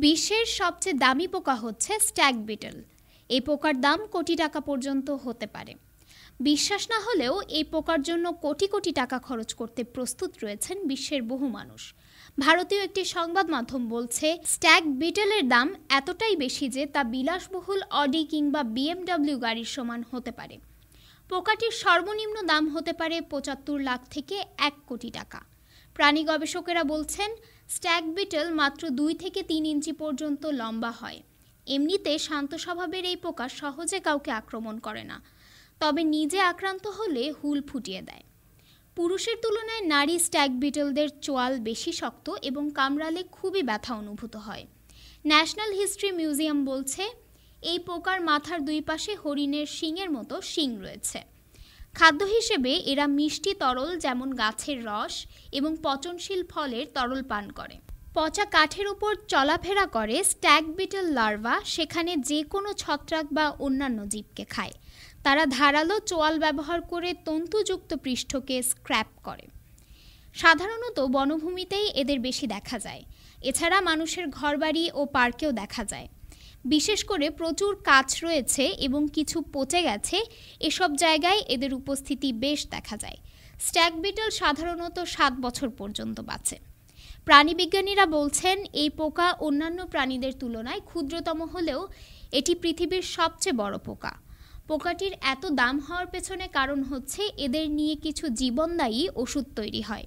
বিশ্বের সবচেয়ে দামি পোকা হচ্ছে স্ট্যাগ বিটল। এই পোকার দাম কোটি টাকা পর্যন্ত হতে পারে। বিশ্বাস না হলেও এই পোকার জন্য কোটি কোটি টাকা খরচ করতে প্রস্তুত রয়েছেন বিশ্বের বহু মানুষ। ভারতীয় একটি সংবাদ মাধ্যম বলছে, স্ট্যাগ বিটলের দাম এতটাই বেশি যে তা বিলাসবহুল অডি কিংবা বিএমডব্লিউ গাড়ির সমান হতে পারে। পোকাটির সর্বনিম্ন দাম হতে পারে ৭৫ লাখ থেকে ১ কোটি টাকা। প্রাণী গবেষকেরা বলছেন, স্ট্যাগ বিটল মাত্র ২ থেকে ৩ ইঞ্চি পর্যন্ত লম্বা হয়। এমনিতে শান্ত স্বভাবের এই পোকা সহজে কাউকে আক্রমণ করে না, তবে নিজে আক্রান্ত হলে হুল ফুটিয়ে দেয়। পুরুষের তুলনায় নারী স্ট্যাগ বিটলদের চোয়াল বেশি শক্ত এবং কামড়ালে খুবই ব্যথা অনুভূত হয়। ন্যাশনাল হিস্ট্রি মিউজিয়াম বলছে, এই পোকার মাথার দুই পাশে হরিণের শিংয়ের মতো শিং রয়েছে। খাদ্য হিসেবে এরা মিষ্টি তরল যেমন গাছের রস এবং পচনশীল ফলের তরল পান করে। পচা কাঠের উপর চলাফেরা করে স্ট্যাগ বিটল লার্ভা, সেখানে যে কোনো ছত্রাক বা অন্যান্য জীবকে খায়। তারা ধারালো চোয়াল ব্যবহার করে তন্তুযুক্ত পৃষ্ঠকে স্ক্র্যাপ করে। সাধারণত বনভূমিতেই এদের বেশি দেখা যায়। এছাড়া মানুষের ঘরবাড়ি ও পার্কেও দেখা যায়। বিশেষ করে প্রচুর কাঠ রয়েছে এবং কিছু পচে গেছে, এসব জায়গায় এদের উপস্থিতি বেশ দেখা যায়। স্ট্যাগ বিটল সাধারণত ৭ বছর পর্যন্ত বাঁচে। প্রাণীবিজ্ঞানীরা বলছেন, এই পোকা অন্যান্য প্রাণীদের তুলনায় ক্ষুদ্রতম হলেও এটি পৃথিবীর সবচেয়ে বড় পোকা। পোকাটির এত দাম হওয়ার পেছনে কারণ হচ্ছে এদের নিয়ে কিছু জীবনদায়ী ওষুধ তৈরি হয়।